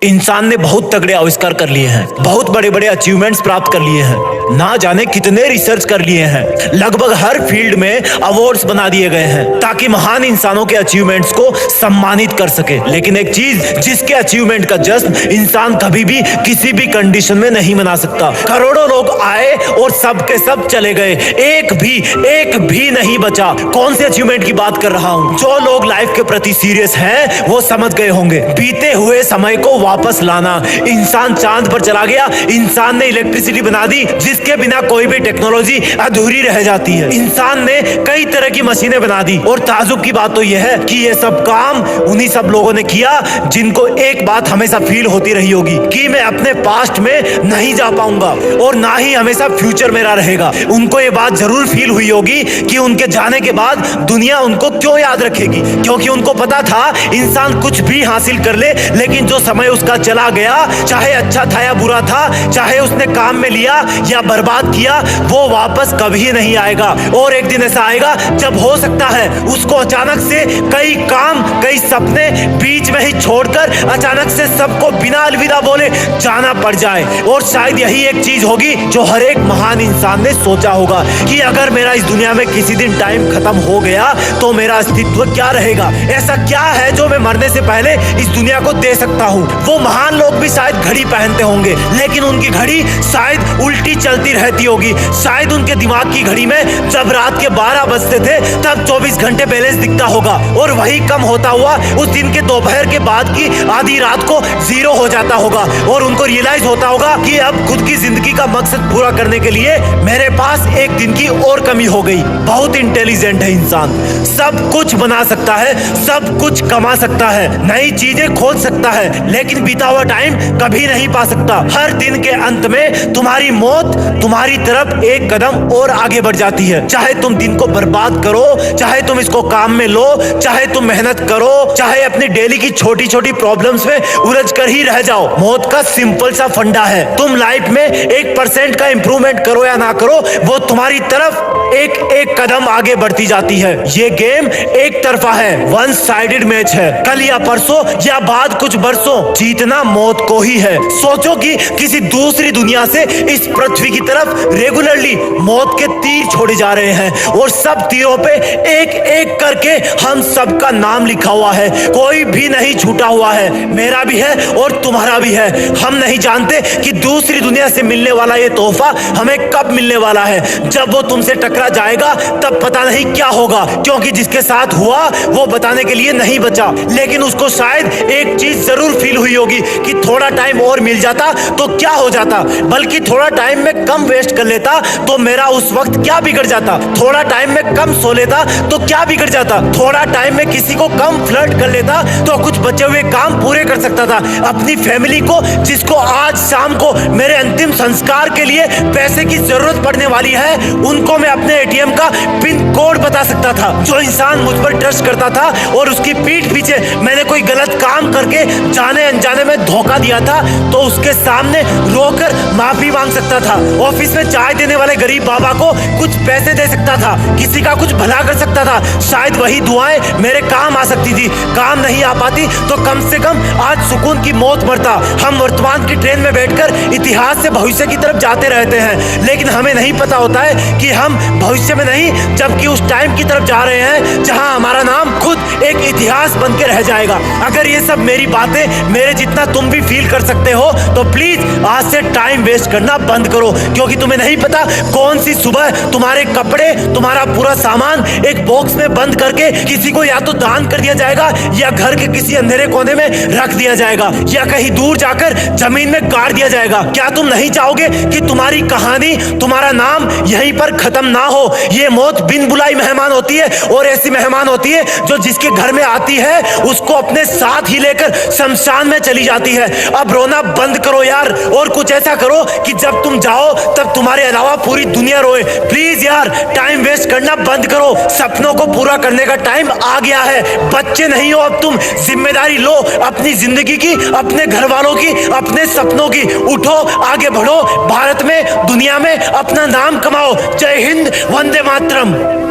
इंसान ने बहुत तगड़े आविष्कार कर लिए हैं, बहुत बड़े बड़े अचीवमेंट्स प्राप्त कर लिए हैं, ना जाने कितने रिसर्च कर लिए हैं। लगभग हर फील्ड में अवार्ड्स बना दिए गए हैं ताकि महान इंसानों के अचीवमेंट्स को सम्मानित कर सके। लेकिन एक चीज जिसके अचीवमेंट का जश्न इंसान कभी भी किसी भी कंडीशन में नहीं मना सकता। करोड़ों लोग आए और सब के सब चले गए, एक भी नहीं बचा। कौन से अचीवमेंट की बात कर रहा हूँ? जो लोग लाइफ के प्रति सीरियस हैं वो समझ गए होंगे। बीते हुए समय को वापस लाना। इंसान चांद पर चला गया, इंसान ने इलेक्ट्रिसिटी बना दी जिसके बिना कोई भी टेक्नोलॉजी अधूरी रह जाती है। इंसान ने कई तरह की मशीनें बना दी और ताजुब की बात तो यह है कि ये सब काम उन्हीं सब लोगों ने किया जिनको एक बात हमेशा फील होती रही होगी कि मैं अपने पास्ट में नहीं जा पाऊंगा और ना ही हमेशा फ्यूचर मेरा रहेगा। उनको ये बात जरूर फील हुई होगी कि उनके जाने के बाद दुनिया उनको क्यों याद रखेगी, क्योंकि उनको पता था इंसान कुछ भी हासिल कर ले लेकिन जो समय उसका चला गया, चाहे अच्छा था या बुरा था, चाहे उसने काम में लिया या बर्बाद किया, वो वापस कभी नहीं आएगा। और एक दिन ऐसा आएगा जब हो सकता है उसको अचानक से कई काम, कई सपने बीच में ही छोड़कर अचानक से सबको बिना अलविदा बोले जाना पड़ जाए। और शायद यही एक चीज होगी जो हर एक महान इंसान ने सोचा होगा कि अगर मेरा इस दुनिया में किसी दिन टाइम खत्म हो गया तो मेरा अस्तित्व क्या रहेगा, ऐसा क्या है जो मैं मरने से पहले इस दुनिया को दे सकता हूँ। वो महान लोग भी शायद घड़ी पहनते होंगे लेकिन उनकी घड़ी शायद उल्टी चलती रहती होगी। शायद उनके दिमाग की घड़ी में जब रात के 12 बजते थे तब 24 घंटे बैलेंस दिखता होगा और वही कम होता हुआ उस दिन के दोपहर के बाद की आधी रात को 0 हो जाता होगा और उनको रियलाइज होता होगा कि अब खुद की जिंदगी का मकसद पूरा करने के लिए मेरे पास एक दिन की और कमी हो गई। बहुत इंटेलिजेंट है इंसान, सब कुछ बना सकता है, सब कुछ कमा सकता है, नई चीजें खोज सकता है, लेकिन बीता हुआ टाइम कभी नहीं पा सकता। हर दिन के अंत में तुम्हारी मौत तुम्हारी तरफ एक कदम और आगे बढ़ जाती है। चाहे तुम दिन को बर्बाद करो, चाहे तुम इसको काम में लो, चाहे तुम मेहनत करो, चाहे अपनी डेली की छोटी छोटी प्रॉब्लम्स में उलझ कर ही रह जाओ, मौत का सिंपल सा फंडा है। तुम लाइफ में 1% का इंप्रूवमेंट करो या ना करो, वो तुम्हारी तरफ एक एक कदम आगे बढ़ती जाती है। ये गेम एक तरफा है, वन साइडेड मैच है। कल या परसों या बाद कुछ बरसों जीतना मौत को ही है। सोचो कि किसी दूसरी दुनिया से इस पृथ्वी की तरफ रेगुलरली मौत के तीर छोड़े जा रहे हैं और सब तीरों पे एक एक करके हम सबका नाम लिखा हुआ है, कोई भी नहीं छूटा हुआ है। मेरा भी है और तुम्हारा भी है। हम नहीं जानते कि दूसरी दुनिया से मिलने वाला ये तोहफा हमें कब मिलने वाला है। जब वो तुमसे टकरा जाएगा तब पता नहीं क्या होगा, क्योंकि जिसके साथ हुआ वो बताने के लिए नहीं बचा। लेकिन उसको शायद एक चीज जरूर फील हुई होगी कि थोड़ा टाइम और मिल जाता तो क्या हो जाता, बल्कि थोड़ा टाइम में कम वेस्ट कर लेता तो मेरा उस वक्त क्या बिगड़ जाता, थोड़ा टाइम में कम सो लेता तो क्या बिगड़ जाता, थोड़ा टाइम में किसी को कम फ्लर्ट कर लेता तो कुछ बचे हुए काम पूरे कर सकता था। अपनी फैमिली को, जिसको आज शाम को मेरे अंतिम संस्कार के लिए पैसे की जरूरत पड़ने वाली है, उनको मैं अपने एटीएम का पिन कोड बता सकता था। जो इंसान मुझ पर ट्रस्ट करता था और उसकी पीठ पीछे मैंने कोई गलत काम करके जाने अनजाने में धोखा दिया था तो उसके सामने रोकर माफी मांग सकता था। ऑफिस में चाय देने वाले गरीब बाबा को कुछ पैसे दे सकता था, किसी का कुछ भला कर सकता था। शायद वही दुआएं मेरे काम आ सकती थी। काम नहीं आ पाती तो कम से कम आज सुकून की मौत मरता। हम वर्तमान की ट्रेन में बैठकर इतिहास से भविष्य की तरफ जाते रहते हैं, लेकिन हमें नहीं पता होता है कि हम भविष्य में नहीं जबकि उस टाइम की तरफ जा रहे हैं जहां हमारा नाम खुद एक इतिहास बन के रह जाएगा। अगर ये सब मेरी बातें मेरे जितना तुम भी फील कर सकते हो तो प्लीज आज से टाइम वेस्ट करना बंद करो, क्योंकि तुम्हें नहीं पता कौन सी सुबह तुम्हारे कपड़े, तुम्हारा पूरा सामान एक बॉक्स में बंद करके किसी को या तो दान कर दिया जाएगा या घर के किसी अंधेरे कोने में रख दिया जाएगा या कहीं दूर जाकर जमीन में गाड़ दिया जाएगा। क्या तुम नहीं चाहोगे कि तुम्हारी कहानी, तुम्हारा नाम यहीं पर खत्म ना हो? ये मौत बिन बुलाई मेहमान होती है और ऐसी मेहमान होती है जो जिसके घर में आती है उसको अपने साथ ही लेकर शमशान में चली जाती है। अब रोना बंद करो यार और कुछ ऐसा करो कि जब तुम जाओ तब तुम्हारे अलावा पूरी दुनिया रोए। प्लीज यार टाइम वेस्ट करना बंद करो, सपनों को पूरा करने का टाइम आ गया है। बच्चे नहीं हो अब तुम, जिम्मेदारी लो अपनी जिंदगी की, अपने घर वालों की, अपने सपनों की। उठो, आगे बढ़ो, भारत में, दुनिया में अपना नाम कमाओ। जय हिंद, वंदे मातरम।